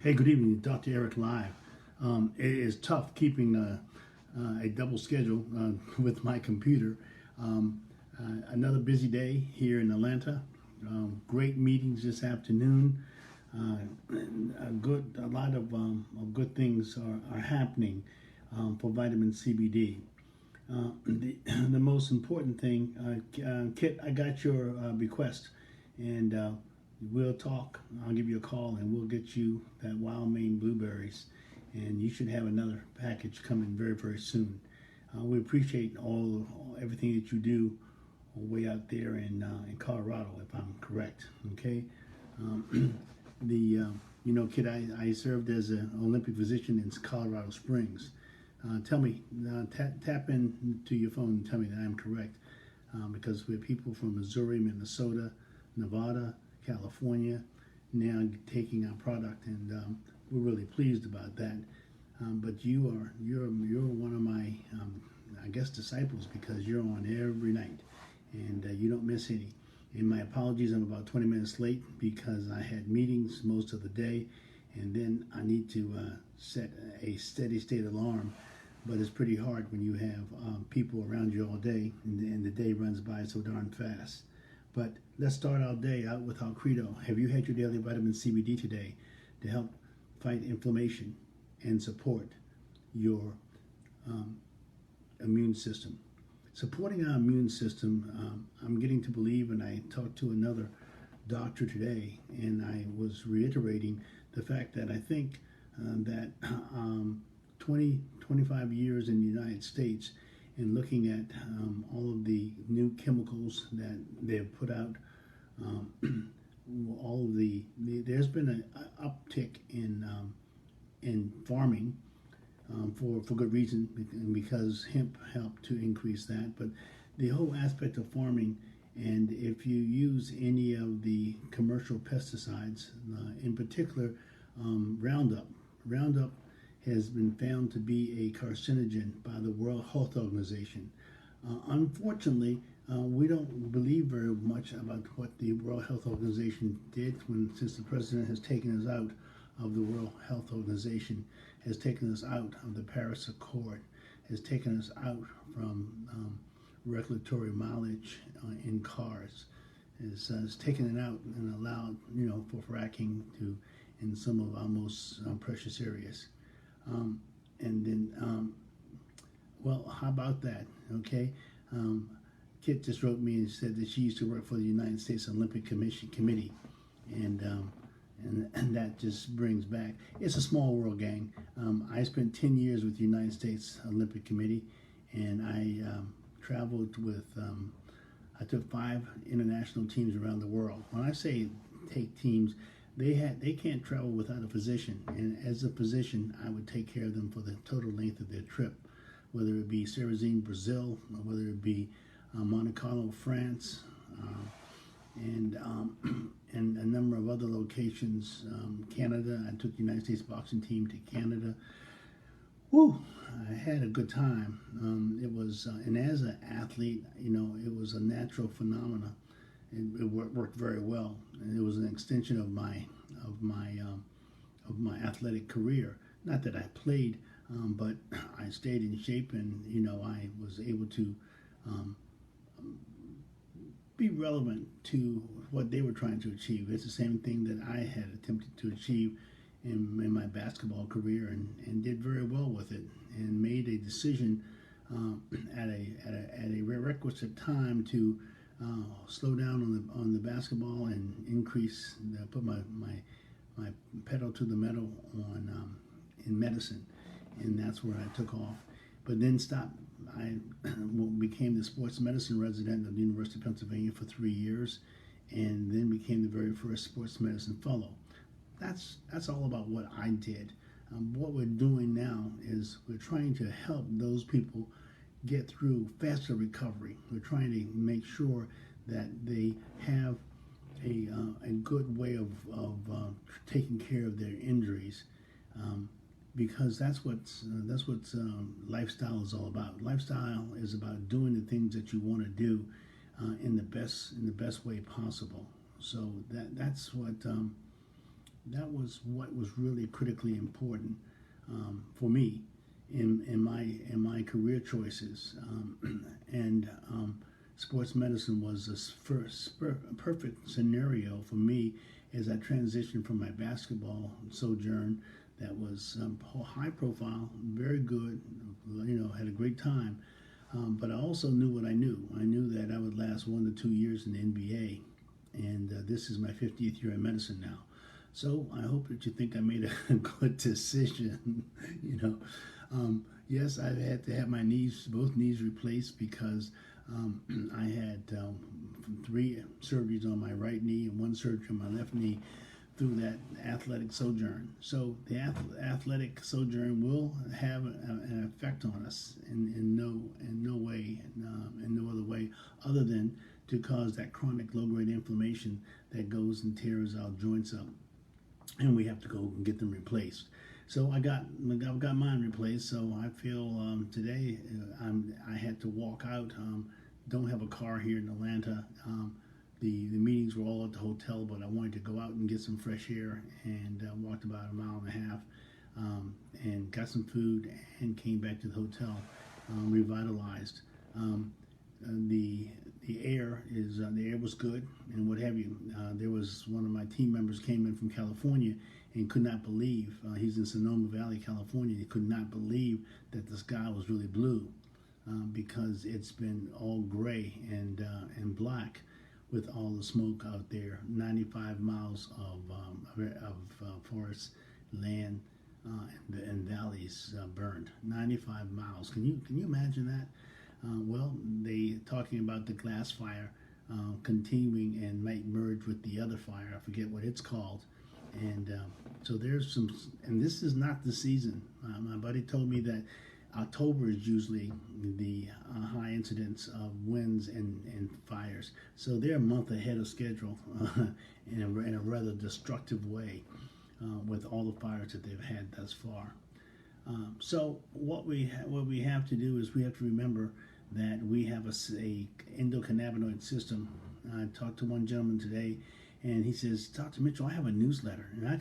Hey, good evening, Dr. Eric Live. It is tough keeping a double schedule with my computer. Another busy day here in Atlanta. Great meetings this afternoon. A lot of good things are happening for vitamin CBD. The most important thing, Kit, I got your request, and we'll talk. I'll give you a call, and we'll get you that wild Maine blueberries, and you should have another package coming very, very soon. We appreciate everything that you do way out there in Colorado, if I'm correct. Okay, the Kit, I served as an Olympic physician in Colorado Springs. Tell me, tap into your phone and tell me that I'm correct, because we have people from Missouri, Minnesota, Nevada, California now taking our product, and we're really pleased about that. But you're one of my I guess disciples, because you're on every night, and you don't miss any. And my apologies, I'm about 20 minutes late because I had meetings most of the day, and then I need to set a steady state alarm. But it's pretty hard when you have people around you all day, and the day runs by so darn fast. But let's start our day out with our credo. Have you had your daily vitamin CBD today to help fight inflammation and support your immune system? Supporting our immune system, I'm getting to believe, and I talked to another doctor today, and I was reiterating the fact that I think that 25 years in the United States, and looking at all of the new chemicals that they've put out, there's been an uptick in farming for good reason, because hemp helped to increase that. But the whole aspect of farming, and if you use any of the commercial pesticides, in particular Roundup has been found to be a carcinogen by the World Health Organization. Unfortunately, we don't believe very much about what the World Health Organization did since the president has taken us out of the World Health Organization, has taken us out of the Paris Accord, has taken us out from regulatory mileage in cars, has taken it out and allowed, for fracking in some of our most precious areas. And then, well, how about that? Okay. Kit just wrote me and said that she used to work for the United States Olympic Committee, and that just brings back. It's a small world, gang. I spent 10 years with the United States Olympic Committee, and I traveled with. I took 5 international teams around the world. When I say take teams, they can't travel without a physician, and as a physician, I would take care of them for the total length of their trip, whether it be Cerizine, Brazil, or whether it be Monte Carlo, France, and a number of other locations. Canada, I took the United States boxing team to Canada. Woo! I had a good time. It was, and as an athlete, it was a natural phenomena. It worked very well, and it was an extension of my athletic career. Not that I played, but I stayed in shape, and I was able to be relevant to what they were trying to achieve. It's the same thing that I had attempted to achieve in my basketball career, and did very well with it, and made a decision at a requisite time to slow down on the basketball and increase, put my pedal to the metal on in medicine, and that's where I took off. But then stopped. I became the sports medicine resident of the University of Pennsylvania for 3 years, and then became the very first sports medicine fellow. That's all about what I did. What we're doing now is we're trying to help those people get through faster recovery. We're trying to make sure that they have a good way of taking care of their injuries, because that's what lifestyle is all about. Lifestyle is about doing the things that you want to do in the best way possible. So that's what that was what was really critically important for me in my career choices, and sports medicine was this perfect scenario for me as I transitioned from my basketball sojourn that was high profile, very good, had a great time. But I also knew what I knew. I knew that I would last 1 to 2 years in the NBA, and this is my 50th year in medicine now. So I hope that you think I made a good decision. Yes, I've had to have both knees replaced because I had 3 surgeries on my right knee and 1 surgery on my left knee through that athletic sojourn. So the athletic sojourn will have an effect on us in no way, in no other way other than to cause that chronic low-grade inflammation that goes and tears our joints up, and we have to go and get them replaced. So I've got mine replaced. So I feel today I had to walk out. Don't have a car here in Atlanta. The meetings were all at the hotel, but I wanted to go out and get some fresh air, and walked about 1.5 miles, and got some food and came back to the hotel, revitalized. The air was good and what have you. There was one of my team members came in from California and could not believe, he's in Sonoma Valley, California. He could not believe that the sky was really blue, because it's been all gray and black with all the smoke out there. 95 miles of forest, land, and valleys burned. 95 miles. Can you imagine that? Well, they talking about the glass fire continuing and might merge with the other fire. I forget what it's called. And so there's some, and this is not the season. My buddy told me that October is usually the high incidence of winds and fires. So they're a month ahead of schedule in a rather destructive way with all the fires that they've had thus far. So what we have to do is we have to remember that we have a endocannabinoid system. I talked to one gentleman today, and he says, Dr. Mitchell, I have a newsletter, and I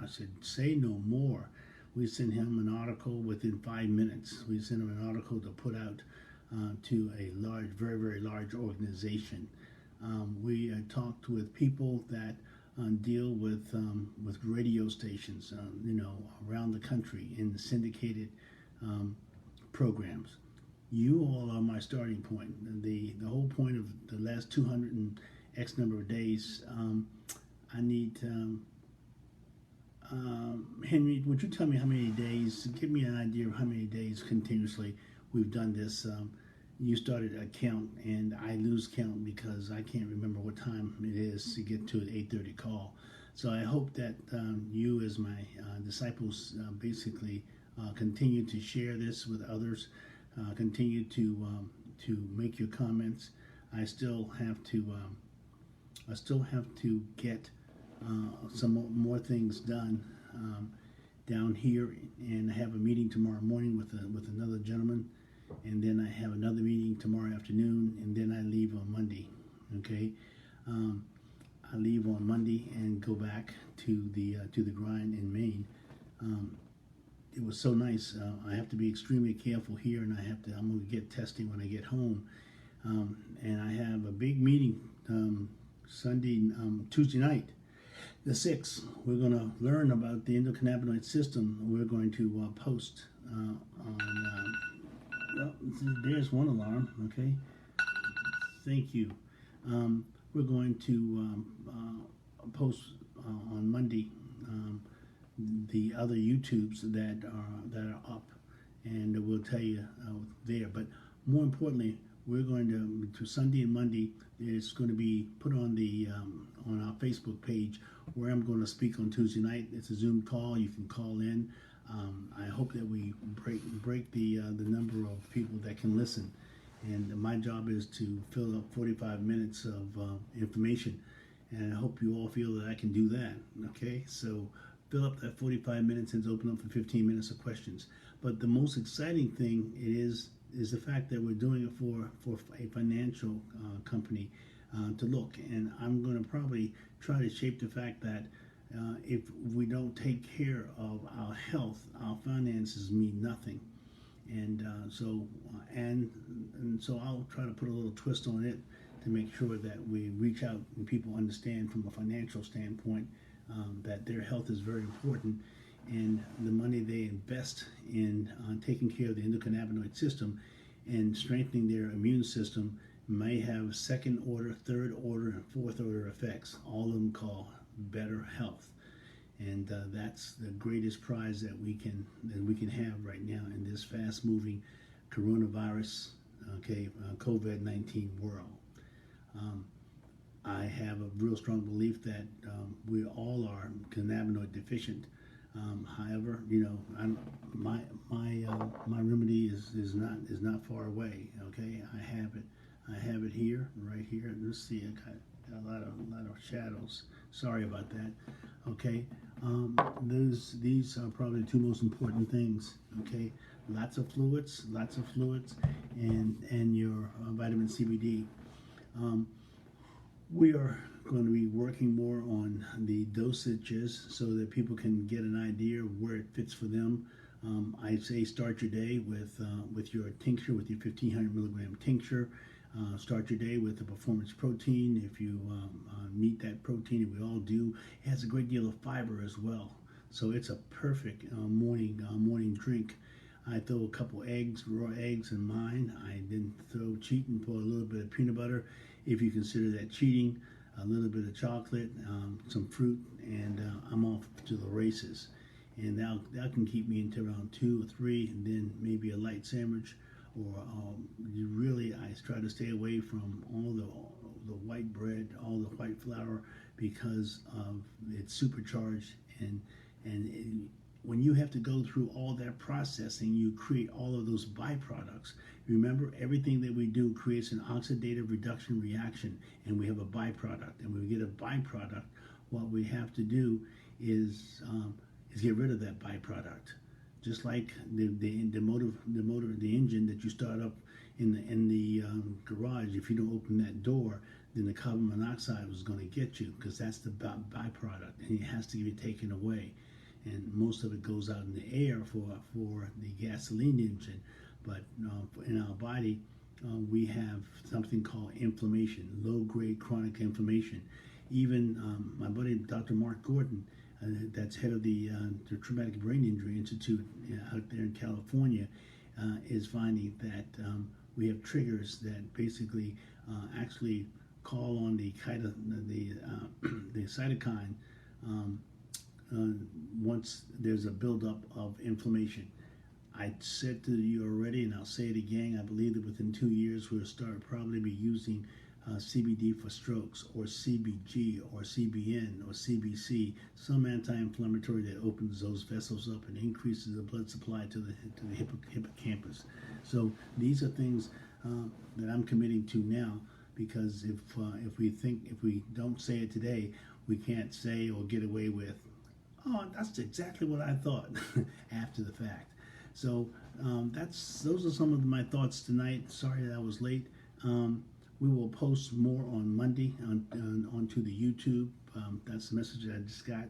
said, say no more. We sent him an article within 5 minutes. We sent him an article to put out to a large, very, very large organization. We talked with people that deal with radio stations, around the country in the syndicated programs. You all are my starting point. The whole point of the last 200 and X number of days, I need Henry, would you tell me how many days, give me an idea of how many days continuously we've done this. You started a count, and I lose count because I can't remember what time it is to get to an 8:30 call. So I hope that you as my disciples basically continue to share this with others, continue to make your comments. I still have to get some more things done down here, and I have a meeting tomorrow morning with another gentleman, and then I have another meeting tomorrow afternoon, and then I leave on Monday. Okay, I leave on Monday and go back to the grind in Maine. It was so nice. I have to be extremely careful here, and I'm going to get testing when I get home. And I have a big meeting Tuesday night, the 6th. We're going to learn about the endocannabinoid system. We're going to post on. Well, there's one alarm. Okay, thank you. We're going to post on Monday the other YouTubes that are up, and we'll tell you there. But more importantly, we're going to Sunday and Monday. It's going to be put on on our Facebook page, where I'm going to speak on Tuesday night. It's a Zoom call. You can call in. I hope that we break the number of people that can listen. And my job is to fill up 45 minutes of information, and I hope you all feel that I can do that. Okay, so fill up that 45 minutes and open up for 15 minutes of questions. But the most exciting thing is the fact that we're doing it for a financial company to look. And I'm going to probably try to shape the fact that if we don't take care of our health, our finances mean nothing. And so I'll try to put a little twist on it to make sure that we reach out and people understand from a financial standpoint that their health is very important, and the money they invest in taking care of the endocannabinoid system and strengthening their immune system may have second order, third order, and fourth order effects, all of them called better health. And that's the greatest prize that we can have right now in this fast-moving coronavirus, COVID-19 world. I have a real strong belief that we all are cannabinoid deficient. However, my remedy is not far away. Okay, I have it here, right here. Let's see, I got a lot of shadows. Sorry about that. Okay, these are probably the two most important things. Okay, lots of fluids, and your vitamin CBD. We are going to be working more on the dosages so that people can get an idea of where it fits for them. I say start your day with your tincture, with your 1,500 milligram tincture. Start your day with the performance protein. If you need that protein, and we all do, it has a great deal of fiber as well. So it's a perfect morning drink. I throw a couple eggs, raw eggs in mine. I then cheat and put a little bit of peanut butter, if you consider that cheating, a little bit of chocolate, some fruit, and I'm off to the races. And that can keep me until around 2 or 3, and then maybe a light sandwich. Or I try to stay away from all the white bread, all the white flour, because it's supercharged, and when you have to go through all that processing, you create all of those byproducts. Remember, everything that we do creates an oxidative reduction reaction, and we have a byproduct. And when we get a byproduct, what we have to do is get rid of that byproduct. Just like the engine that you start up in the garage, if you don't open that door, then the carbon monoxide is going to get you, because that's the byproduct, and it has to be taken away. And most of it goes out in the air for the gasoline engine. But in our body, we have something called inflammation, low-grade chronic inflammation. Even my buddy, Dr. Mark Gordon, that's head of the Traumatic Brain Injury Institute out there in California, is finding that we have triggers that basically actually call on the cytokine once there's a buildup of inflammation. I said to you already, and I'll say it again, I believe that within 2 years we'll start probably be using CBD for strokes, or CBG, or CBN, or CBC, some anti-inflammatory that opens those vessels up and increases the blood supply to the hippocampus. So these are things that I'm committing to now, because if we don't say it today, we can't say or get away with, oh, that's exactly what I thought after the fact. So those are some of my thoughts tonight. Sorry that I was late. We will post more on Monday onto the YouTube. That's the message that I just got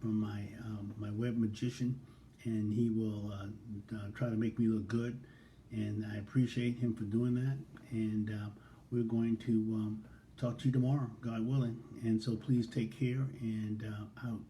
from my web magician, and he will try to make me look good. And I appreciate him for doing that. And we're going to talk to you tomorrow, God willing. And so please take care, and out.